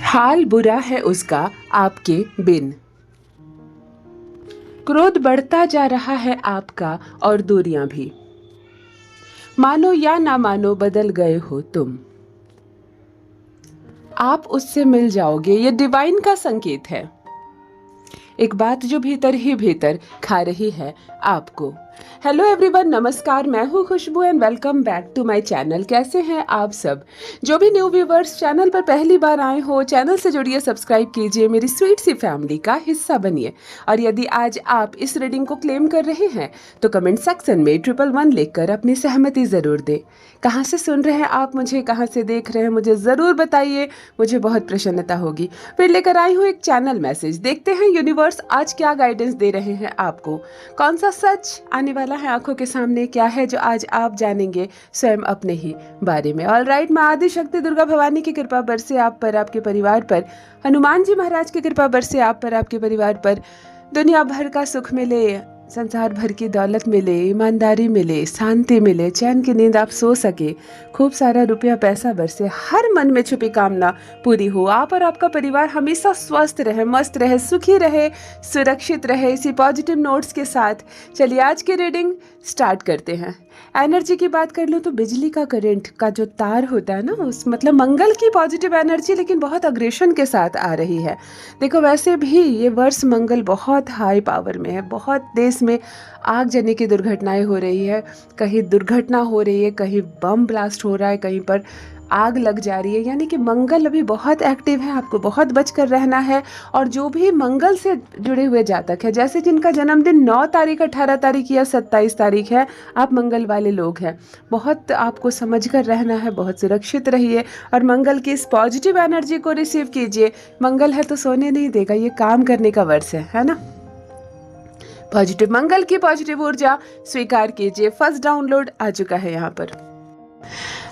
हाल बुरा है उसका आपके बिन। क्रोध बढ़ता जा रहा है आपका और दूरियां भी। मानो या ना मानो बदल गए हो तुम। आप उससे मिल जाओगे, ये डिवाइन का संकेत है। एक बात जो भीतर ही भीतर खा रही है आपको। हेलो एवरीवन, नमस्कार। मैं हूँ Khushboo and welcome back to my channel. कैसे हैं आप सब? जो भी न्यू व्यूवर्स चैनल पर पहली बार आए हो, चैनल से जुड़िए, सब्सक्राइब कीजिए, मेरी स्वीट सी फैमिली का हिस्सा बनिए। और यदि आज आप इस रीडिंग को क्लेम कर रहे हैं तो कमेंट सेक्शन में 111 लिखकर अपनी सहमति ज़रूर दें। कहाँ से सुन रहे हैं आप मुझे, कहाँ से देख रहे हैं, मुझे ज़रूर बताइए, मुझे बहुत प्रसन्नता होगी। फिर लेकर आई हूँ एक चैनल मैसेज। देखते हैं यूनिवर्स आज क्या गाइडेंस दे रहे हैं आपको। कौन सा सच आने वाला है आंखों के सामने, क्या है जो आज आप जानेंगे स्वयं अपने ही बारे में। ऑलराइट, माँ आदि शक्ति दुर्गा भवानी की कृपा बरसे आप पर, आपके परिवार पर। हनुमान जी महाराज की कृपा बरसे आप पर, आपके परिवार पर। दुनिया भर का सुख मिले, संसार भर की दौलत मिले, ईमानदारी मिले, शांति मिले, चैन की नींद आप सो सके, खूब सारा रुपया पैसा बरसे, हर मन में छुपी कामना पूरी हो। आप और आपका परिवार हमेशा स्वस्थ रहे, मस्त रहे, सुखी रहे, सुरक्षित रहे। इसी पॉजिटिव नोट्स के साथ चलिए आज की रीडिंग स्टार्ट करते हैं। एनर्जी की बात कर लूँ तो बिजली का करंट का जो तार होता है ना, उस मतलब मंगल की पॉजिटिव एनर्जी लेकिन बहुत अग्रेशन के साथ आ रही है। देखो, वैसे भी ये वर्ष मंगल बहुत हाई पावर में है। बहुत देश में आगजनी की दुर्घटनाएं हो रही है, कहीं दुर्घटना हो रही है, कहीं बम ब्लास्ट हो रहा है, कहीं पर आग लग जा रही है। यानी कि मंगल अभी बहुत एक्टिव है, आपको बहुत बचकर रहना है। और जो भी मंगल से जुड़े हुए जातक है, जैसे जिनका जन्मदिन 9 तारीख, 18 तारीख या 27 तारीख है, आप मंगल वाले लोग हैं, बहुत आपको समझ कर रहना है, बहुत सुरक्षित रहिए और मंगल की इस पॉजिटिव एनर्जी को रिसीव कीजिए। मंगल है तो सोने नहीं देगा, ये काम करने का वर्ष है ना। पॉजिटिव मंगल की पॉजिटिव ऊर्जा स्वीकार कीजिए। फर्स्ट डाउनलोड आ चुका है यहाँ पर।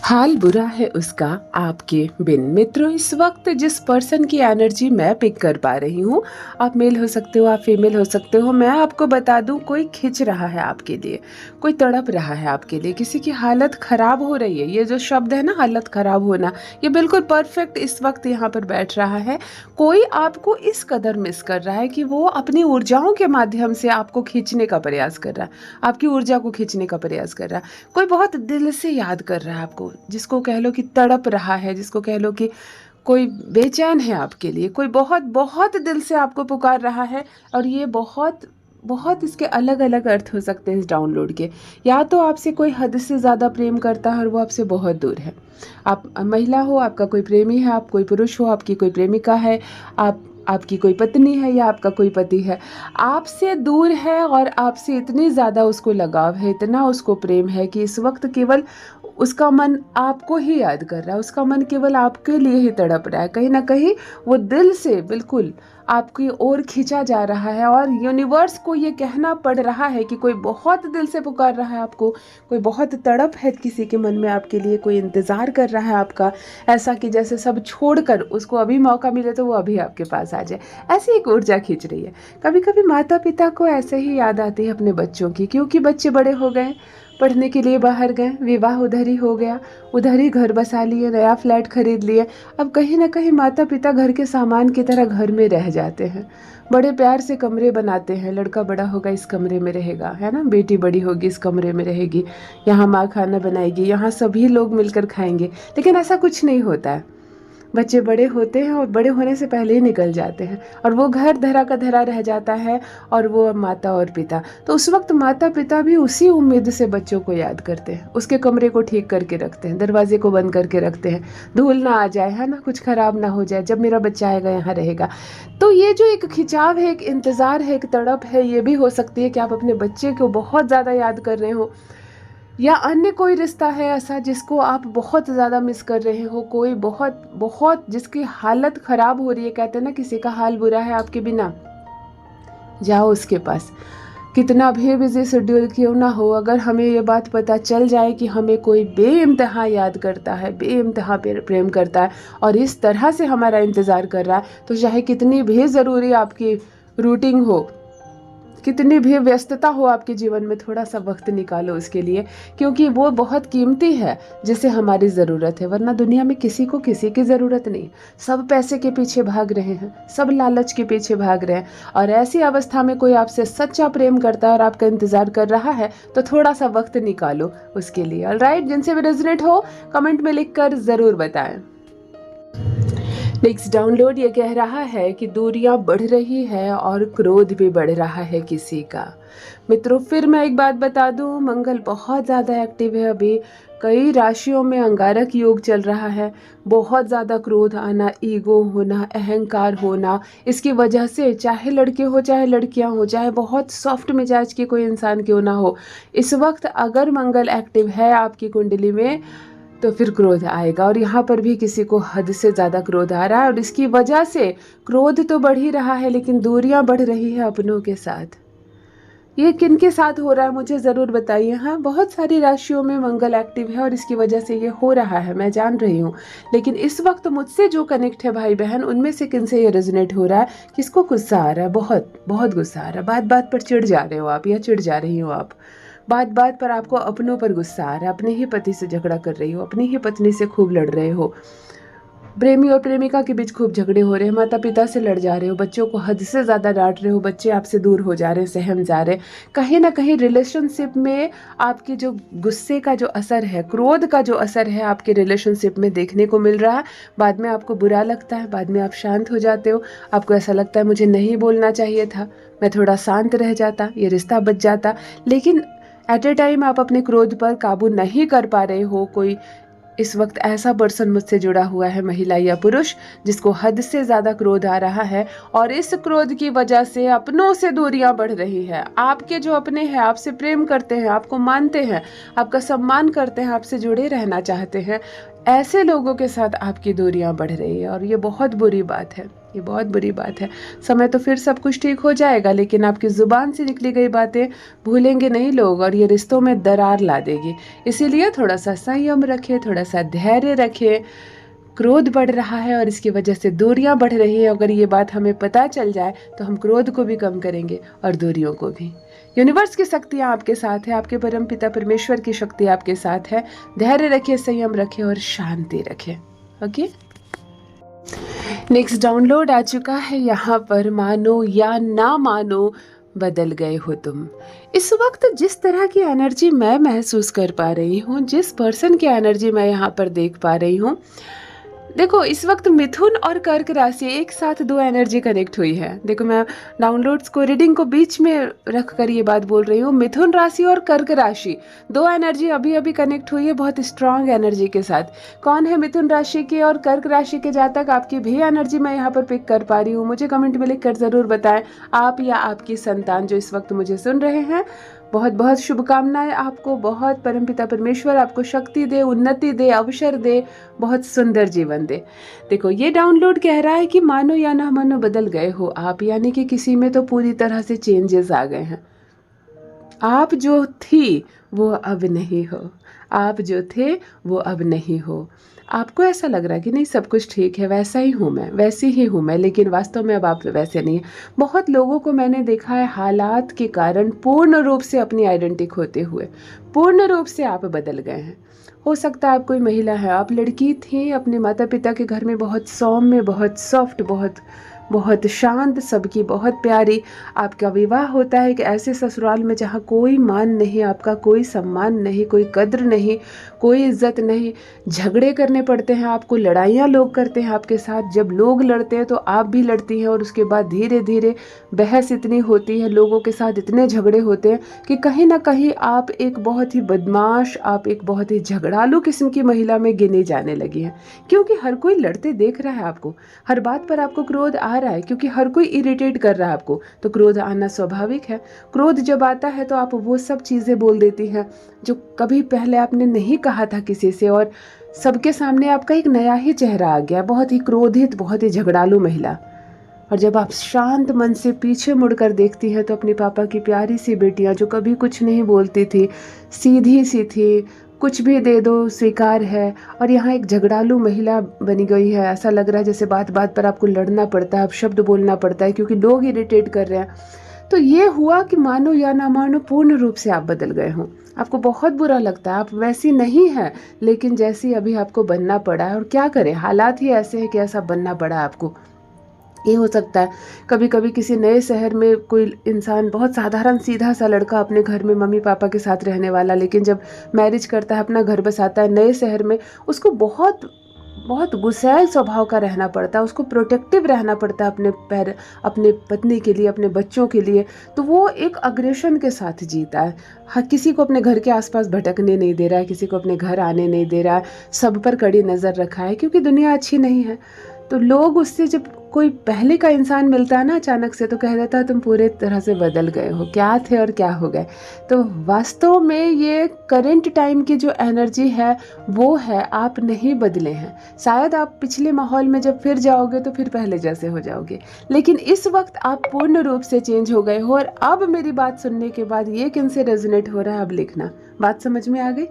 हाल बुरा है उसका आपके बिन। मित्रों, इस वक्त जिस पर्सन की एनर्जी मैं पिक कर पा रही हूँ, आप मेल हो सकते हो, आप फीमेल हो सकते हो, मैं आपको बता दूँ, कोई खिंच रहा है आपके लिए, कोई तड़प रहा है आपके लिए, किसी की हालत खराब हो रही है। ये जो शब्द है ना, हालत खराब होना, ये बिल्कुल परफेक्ट इस वक्त यहाँ पर बैठ रहा है। कोई आपको इस कदर मिस कर रहा है कि वो अपनी ऊर्जाओं के माध्यम से आपको खींचने का प्रयास कर रहा है, आपकी ऊर्जा को खींचने का प्रयास कर रहा है। कोई बहुत दिल से याद कर रहा है आपको, जिसको कह लो कि तड़प रहा है, जिसको कह लो कि कोई बेचैन है आपके लिए, कोई बहुत बहुत दिल से आपको पुकार रहा है। और ये बहुत बहुत इसके अलग अलग अर्थ हो सकते हैं इस डाउनलोड के। या तो आपसे कोई हद से ज़्यादा प्रेम करता है और वो आपसे बहुत दूर है। आप महिला हो, आपका कोई प्रेमी है, आप कोई पुरुष हो, आपकी कोई प्रेमिका है, आपकी कोई पत्नी है या आपका कोई पति है, आपसे दूर है और आपसे इतनी ज़्यादा उसको लगाव है, इतना उसको प्रेम है कि इस वक्त केवल उसका मन आपको ही याद कर रहा है, उसका मन केवल आपके लिए ही तड़प रहा है। कहीं ना कहीं वो दिल से बिल्कुल आपकी ओर खींचा जा रहा है और यूनिवर्स को ये कहना पड़ रहा है कि कोई बहुत दिल से पुकार रहा है आपको, कोई बहुत तड़प है किसी के मन में आपके लिए, कोई इंतज़ार कर रहा है आपका, ऐसा कि जैसे सब छोड़कर उसको अभी मौका मिले तो वो अभी आपके पास आ जाए। ऐसी एक ऊर्जा खींच रही है। कभी कभी माता पिता को ऐसे ही याद आती है अपने बच्चों की, क्योंकि बच्चे बड़े हो गए, पढ़ने के लिए बाहर गए, विवाह उधर ही हो गया, उधर ही घर बसा लिए, नया फ्लैट खरीद लिए। अब कहीं ना कहीं माता पिता घर के सामान की तरह घर में रह जाते हैं। बड़े प्यार से कमरे बनाते हैं, लड़का बड़ा होगा इस कमरे में रहेगा, है ना, बेटी बड़ी होगी इस कमरे में रहेगी, यहाँ माँ खाना बनाएगी, यहाँ सभी लोग मिलकर खाएंगे। लेकिन ऐसा कुछ नहीं होता है। बच्चे बड़े होते हैं और बड़े होने से पहले ही निकल जाते हैं और वो घर धरा का धरा रह जाता है, और वो माता और पिता, तो उस वक्त माता पिता भी उसी उम्मीद से बच्चों को याद करते हैं, उसके कमरे को ठीक करके रखते हैं, दरवाजे को बंद करके रखते हैं, धूल ना आ जाए, है ना, कुछ खराब ना हो जाए, जब मेरा बच्चा आएगा यहाँ रहेगा। तो ये जो एक खिंचाव है, एक इंतज़ार है, एक तड़प है, ये भी हो सकती है कि आप अपने बच्चे को बहुत ज़्यादा याद कर रहे हो, या अन्य कोई रिश्ता है ऐसा जिसको आप बहुत ज़्यादा मिस कर रहे हो, कोई बहुत बहुत जिसकी हालत ख़राब हो रही है। कहते हैं ना, किसी का हाल बुरा है आपके बिना, जाओ उसके पास। कितना भी बिजी शेड्यूल क्यों ना हो, अगर हमें ये बात पता चल जाए कि हमें कोई बेइंतहा याद करता है, बेइंतहा प्रेम करता है और इस तरह से हमारा इंतज़ार कर रहा है, तो चाहे कितनी भी ज़रूरी आपकी रूटीन हो, कितनी भी व्यस्तता हो आपके जीवन में, थोड़ा सा वक्त निकालो उसके लिए, क्योंकि वो बहुत कीमती है जिसे हमारी ज़रूरत है। वरना दुनिया में किसी को किसी की ज़रूरत नहीं, सब पैसे के पीछे भाग रहे हैं, सब लालच के पीछे भाग रहे हैं। और ऐसी अवस्था में कोई आपसे सच्चा प्रेम करता है और आपका इंतज़ार कर रहा है, तो थोड़ा सा वक्त निकालो उसके लिए। ऑलराइट, जिनसे भी रेजोनेट हो कमेंट में लिख कर ज़रूर बताएं। नेक्स्ट डाउनलोड ये कह रहा है कि दूरियां बढ़ रही है और क्रोध भी बढ़ रहा है किसी का। मित्रों, फिर मैं एक बात बता दूं, मंगल बहुत ज़्यादा एक्टिव है अभी। कई राशियों में अंगारक योग चल रहा है। बहुत ज़्यादा क्रोध आना, ईगो होना, अहंकार होना, इसकी वजह से चाहे लड़के हो चाहे लड़कियां हो, चाहे बहुत सॉफ्ट मिजाज के कोई इंसान क्यों ना हो, इस वक्त अगर मंगल एक्टिव है आपकी कुंडली में तो फिर क्रोध आएगा। और यहाँ पर भी किसी को हद से ज़्यादा क्रोध आ रहा है और इसकी वजह से क्रोध तो बढ़ ही रहा है, लेकिन दूरियां बढ़ रही है अपनों के साथ। ये किन के साथ हो रहा है मुझे ज़रूर बताइए। हाँ, बहुत सारी राशियों में मंगल एक्टिव है और इसकी वजह से ये हो रहा है, मैं जान रही हूँ। लेकिन इस वक्त मुझसे जो कनेक्ट है भाई बहन, उनमें से किन से ये रेजोनेट हो रहा है, किसको गुस्सा आ रहा है, बहुत बहुत गुस्सा आ रहा है, बात बात पर चिढ़ जा रहे हो आप या चिढ़ जा रही हो आप, बात बात पर आपको अपनों पर गुस्सा आ रहा है, अपने ही पति से झगड़ा कर रही हो, अपनी ही पत्नी से खूब लड़ रहे हो, प्रेमी और प्रेमिका के बीच खूब झगड़े हो रहे हैं, माता पिता से लड़ जा रहे हो, बच्चों को हद से ज़्यादा डांट रहे हो, बच्चे आपसे दूर हो जा रहे हैं, सहम जा रहे हैं। कहीं ना कहीं रिलेशनशिप में आपके जो गुस्से का जो असर है, क्रोध का जो असर है आपके रिलेशनशिप में देखने को मिल रहा है। बाद में आपको बुरा लगता है, बाद में आप शांत हो जाते हो, आपको ऐसा लगता है मुझे नहीं बोलना चाहिए था, मैं थोड़ा शांत रह जाता, ये रिश्ता बच जाता। लेकिन एट ए टाइम आप अपने क्रोध पर काबू नहीं कर पा रहे हो। कोई इस वक्त ऐसा पर्सन मुझसे जुड़ा हुआ है, महिला या पुरुष, जिसको हद से ज़्यादा क्रोध आ रहा है और इस क्रोध की वजह से अपनों से दूरियां बढ़ रही है। आपके जो अपने हैं, आपसे प्रेम करते हैं, आपको मानते हैं, आपका सम्मान करते हैं, आपसे जुड़े रहना चाहते हैं, ऐसे लोगों के साथ आपकी दूरियां बढ़ रही है और ये बहुत बुरी बात है, ये बहुत बुरी बात है। समय तो फिर सब कुछ ठीक हो जाएगा, लेकिन आपकी ज़ुबान से निकली गई बातें भूलेंगे नहीं लोग और ये रिश्तों में दरार ला देगी। इसीलिए थोड़ा सा संयम रखें, थोड़ा सा धैर्य रखें। क्रोध बढ़ रहा है और इसकी वजह से दूरियां बढ़ रही है। अगर ये बात हमें पता चल जाए तो हम क्रोध को भी कम करेंगे और दूरियों को भी। यूनिवर्स की शक्तियाँ आपके साथ है, आपके परम पिता परमेश्वर की शक्ति आपके साथ है। धैर्य रखें, संयम रखें और शांति रखें। ओके, नेक्स्ट डाउनलोड आ चुका है यहाँ पर, मानो या ना मानो बदल गए हो तुम। इस वक्त जिस तरह की एनर्जी मैं महसूस कर पा रही हूँ, जिस पर्सन की एनर्जी मैं यहाँ पर देख पा रही हूँ, देखो इस वक्त मिथुन और कर्क राशि एक साथ दो एनर्जी कनेक्ट हुई है। देखो मैं डाउनलोड्स को, रीडिंग को बीच में रख कर ये बात बोल रही हूँ। मिथुन राशि और कर्क राशि, दो एनर्जी अभी अभी कनेक्ट हुई है बहुत स्ट्रांग एनर्जी के साथ। कौन है मिथुन राशि के और कर्क राशि के जातक, आपकी भी एनर्जी मैं यहाँ पर पिक कर पा रही हूँ। मुझे कमेंट में लिख कर ज़रूर बताएं, आप या आपकी संतान जो इस वक्त मुझे सुन रहे हैं। बहुत बहुत शुभकामनाएं आपको, बहुत परमपिता परमेश्वर आपको शक्ति दे, उन्नति दे, अवसर दे, बहुत सुंदर जीवन दे। देखो ये डाउनलोड कह रहा है कि मानो या ना मानो बदल गए हो आप, यानी कि किसी में तो पूरी तरह से चेंजेस आ गए हैं। आप जो थी वो अब नहीं हो, आप जो थे वो अब नहीं हो। आपको ऐसा लग रहा है कि नहीं सब कुछ ठीक है, वैसा ही हूँ मैं, वैसी ही हूँ मैं, लेकिन वास्तव में अब आप वैसे नहीं है। बहुत लोगों को मैंने देखा है हालात के कारण पूर्ण रूप से अपनी आइडेंटिटी खोते हुए, पूर्ण रूप से आप बदल गए हैं। हो सकता है आप कोई महिला है, आप लड़की थी, अपने माता पिता के घर में बहुत सौम्य, बहुत सॉफ्ट, बहुत शांत, सबकी बहुत प्यारी। आपका विवाह होता है कि ऐसे ससुराल में जहाँ कोई मान नहीं, आपका कोई सम्मान नहीं, कोई कद्र नहीं, कोई इज्जत नहीं। झगड़े करने पड़ते हैं आपको, लड़ाइयाँ लोग करते हैं आपके साथ। जब लोग लड़ते हैं तो आप भी लड़ती हैं और उसके बाद धीरे धीरे बहस इतनी होती है, लोगों के साथ इतने झगड़े होते हैं कि कहीं ना कहीं आप एक बहुत ही बदमाश, आप एक बहुत ही झगड़ालू किस्म की महिला में गिने जाने लगी हैं। क्योंकि हर कोई लड़ते देख रहा है आपको, हर बात पर आपको क्रोध आ रहा है, क्योंकि हर कोई इरिटेट कर रहा है आपको, तो क्रोध आना स्वाभाविक है। क्रोध जब आता है तो आप वो सब चीज़ें बोल देती हैं जो कभी पहले आपने नहीं कहा था किसी से, और सबके सामने आपका एक नया ही चेहरा आ गया, बहुत ही क्रोधित, बहुत ही झगड़ालू महिला। और जब आप शांत मन से पीछे मुड़कर देखती हैं तो अपने पापा की प्यारी सी बेटियां जो कभी कुछ नहीं बोलती थी, सीधी सी थी, कुछ भी दे दो स्वीकार है, और यहाँ एक झगड़ालू महिला बनी गई है। ऐसा लग रहा है जैसे बात बात पर आपको लड़ना पड़ता है, आप शब्द बोलना पड़ता है क्योंकि लोग इरिटेट कर रहे हैं। तो ये हुआ कि मानो या ना मानो पूर्ण रूप से आप बदल गए हों। आपको बहुत बुरा लगता है, आप वैसी नहीं हैं, लेकिन जैसी अभी आपको बनना पड़ा है। और क्या करें, हालात ही ऐसे हैं कि ऐसा बनना पड़ा है आपको। ये हो सकता है कभी कभी किसी नए शहर में कोई इंसान, बहुत साधारण सीधा सा लड़का, अपने घर में मम्मी पापा के साथ रहने वाला, लेकिन जब मैरिज करता है, अपना घर बसाता है नए शहर में, उसको बहुत बहुत गुस्सैल स्वभाव का रहना पड़ता है, उसको प्रोटेक्टिव रहना पड़ता है अपने पत्नी के लिए, अपने बच्चों के लिए। तो वो एक अग्रेशन के साथ जीता है। हाँ, किसी को अपने घर के आसपास भटकने नहीं दे रहा है, किसी को अपने घर आने नहीं दे रहा है, सब पर कड़ी नज़र रखा है, क्योंकि दुनिया अच्छी नहीं है। तो लोग उससे, जब कोई पहले का इंसान मिलता है ना अचानक से, तो कह देता है तुम पूरे तरह से बदल गए हो, क्या थे और क्या हो गए। तो वास्तव में ये करंट टाइम की जो एनर्जी है वो है, आप नहीं बदले हैं। शायद आप पिछले माहौल में जब फिर जाओगे तो फिर पहले जैसे हो जाओगे, लेकिन इस वक्त आप पूर्ण रूप से चेंज हो गए हो। और अब मेरी बात सुनने के बाद ये किन से रेजोनेट हो रहा है, अब लिखना। बात समझ में आ गई?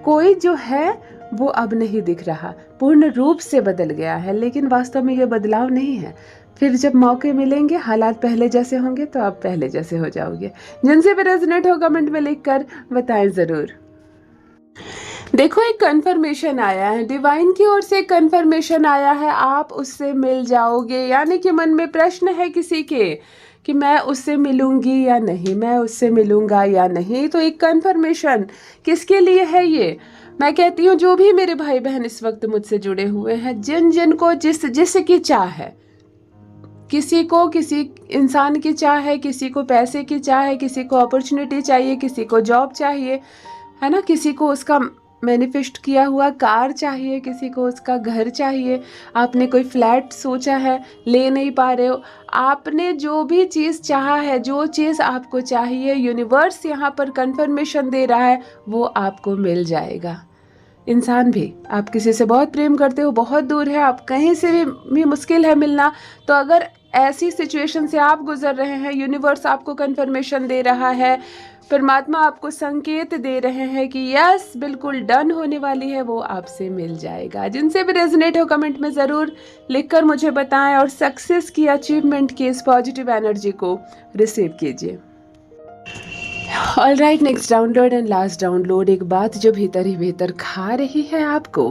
कोई जो है वो अब नहीं दिख रहा, पूर्ण रूप से बदल गया है, लेकिन वास्तव में ये बदलाव नहीं है। फिर जब मौके मिलेंगे, हालात पहले जैसे होंगे, तो आप पहले जैसे हो जाओगे। जिनसे भी रेजोनेट हो कमेंट में लिखकर बताएं ज़रूर। देखो, एक कंफर्मेशन आया है, डिवाइन की ओर से कंफर्मेशन आया है, आप उससे मिल जाओगे। यानी कि मन में प्रश्न है किसी के कि मैं उससे मिलूंगी या नहीं, मैं उससे मिलूंगा या नहीं। तो एक कंफर्मेशन किसके लिए है ये? मैं कहती हूँ जो भी मेरे भाई बहन इस वक्त मुझसे जुड़े हुए हैं, जिन जिन को जिसकी चाह है, किसी को किसी इंसान की चाह है, किसी को पैसे की चाह है, किसी को अपॉर्चुनिटी चाहिए, किसी को जॉब चाहिए, है ना, किसी को उसका मैनिफेस्ट किया हुआ कार चाहिए, किसी को उसका घर चाहिए। आपने कोई फ्लैट सोचा है, ले नहीं पा रहे हो। आपने जो भी चीज़ चाहा है, जो चीज़ आपको चाहिए, यूनिवर्स यहाँ पर कंफर्मेशन दे रहा है, वो आपको मिल जाएगा। इंसान भी, आप किसी से बहुत प्रेम करते हो, बहुत दूर है, आप कहीं से भी मुश्किल है मिलना, तो अगर ऐसी सिचुएशन से आप गुजर रहे हैं, यूनिवर्स आपको कंफर्मेशन दे रहा है, परमात्मा आपको संकेत दे रहे हैं कि यस, बिल्कुल डन होने वाली है, वो आपसे मिल जाएगा। जिनसे भी रेजोनेट हो कमेंट में ज़रूर लिखकर मुझे बताएं, और सक्सेस की, अचीवमेंट की इस पॉजिटिव एनर्जी को रिसीव कीजिए। All right, next download and last download, एक बात जो भीतर ही भीतर खा रही है आपको।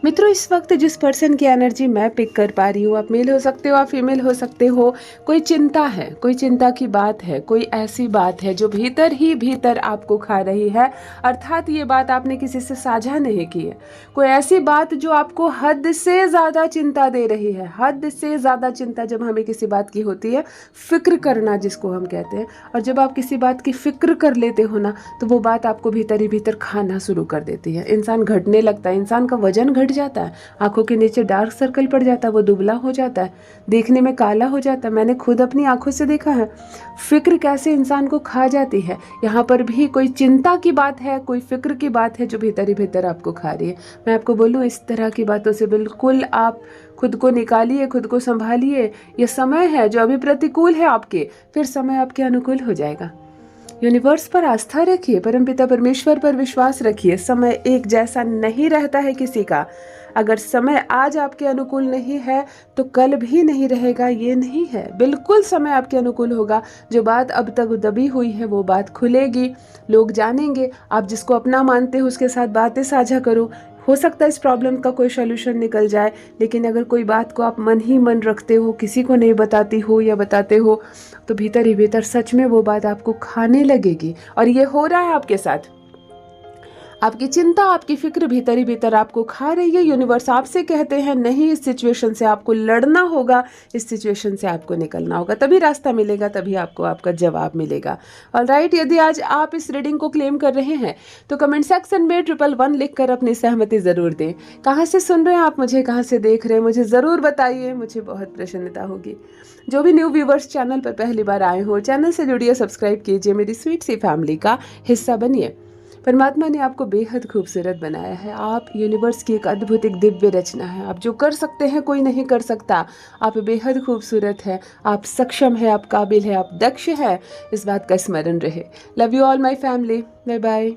मित्रों, इस वक्त जिस पर्सन की एनर्जी मैं पिक कर पा रही हूँ, आप मेल हो सकते हो, आप फीमेल हो सकते हो, कोई चिंता है, कोई चिंता की बात है, कोई ऐसी बात है जो भीतर ही भीतर आपको खा रही है। अर्थात ये बात आपने किसी से साझा नहीं की है, कोई ऐसी बात जो आपको हद से ज़्यादा चिंता दे रही है। हद से ज़्यादा चिंता जब हमें किसी बात की होती है, फिक्र करना जिसको हम कहते हैं, और जब आप किसी बात की फिक्र कर लेते हो ना, तो वो बात आपको भीतर ही भीतर खाना शुरू कर देती है। इंसान घटने लगता है, इंसान का वजन घट जाता है, आंखों के नीचे डार्क सर्कल पड़ जाता है, वो दुबला हो जाता है, देखने में काला हो जाता है। मैंने खुद अपनी आंखों से देखा है फिक्र कैसे इंसान को खा जाती है। यहाँ पर भी कोई चिंता की बात है, कोई फिक्र की बात है जो भीतर ही भीतर आपको खा रही है। मैं आपको बोलूँ, इस तरह की बातों से बिल्कुल आप खुद को निकालिए, खुद को संभालिए। ये समय है जो अभी प्रतिकूल है आपके, फिर समय आपके अनुकूल हो जाएगा। यूनिवर्स पर आस्था रखिए, परमपिता परमेश्वर पर विश्वास रखिए। समय एक जैसा नहीं रहता है किसी का। अगर समय आज आपके अनुकूल नहीं है तो कल भी नहीं रहेगा, ये नहीं है। बिल्कुल समय आपके अनुकूल होगा। जो बात अब तक दबी हुई है वो बात खुलेगी, लोग जानेंगे। आप जिसको अपना मानते हो उसके साथ बातें साझा करो, हो सकता है इस प्रॉब्लम का कोई सॉल्यूशन निकल जाए। लेकिन अगर कोई बात को आप मन ही मन रखते हो, किसी को नहीं बताती हो या बताते हो, तो भीतर ही भीतर सच में वो बात आपको खाने लगेगी। और ये हो रहा है आपके साथ। आपकी चिंता, आपकी फिक्र भीतर ही भीतर आपको खा रही है। यूनिवर्स आपसे कहते हैं नहीं, इस सिचुएशन से आपको लड़ना होगा, इस सिचुएशन से आपको निकलना होगा, तभी रास्ता मिलेगा, तभी आपको आपका जवाब मिलेगा। ऑलराइट, यदि आज आप इस रीडिंग को क्लेम कर रहे हैं तो कमेंट सेक्शन में 111 लिखकर अपनी सहमति ज़रूर दें। कहाँ से सुन रहे हैं आप मुझे, कहाँ से देख रहे हैं, मुझे ज़रूर बताइए, मुझे बहुत प्रसन्नता होगी। जो भी न्यू व्यूवर्स चैनल पर पहली बार आए हो, चैनल से जुड़िए, सब्सक्राइब कीजिए, मेरी स्वीट सी फैमिली का हिस्सा बनिए। परमात्मा ने आपको बेहद खूबसूरत बनाया है। आप यूनिवर्स की एक अद्भुत, एक दिव्य रचना है। आप जो कर सकते हैं कोई नहीं कर सकता। आप बेहद खूबसूरत है, आप सक्षम है, आप काबिल है, आप दक्ष है। इस बात का स्मरण रहे। Love you all my family. Bye bye.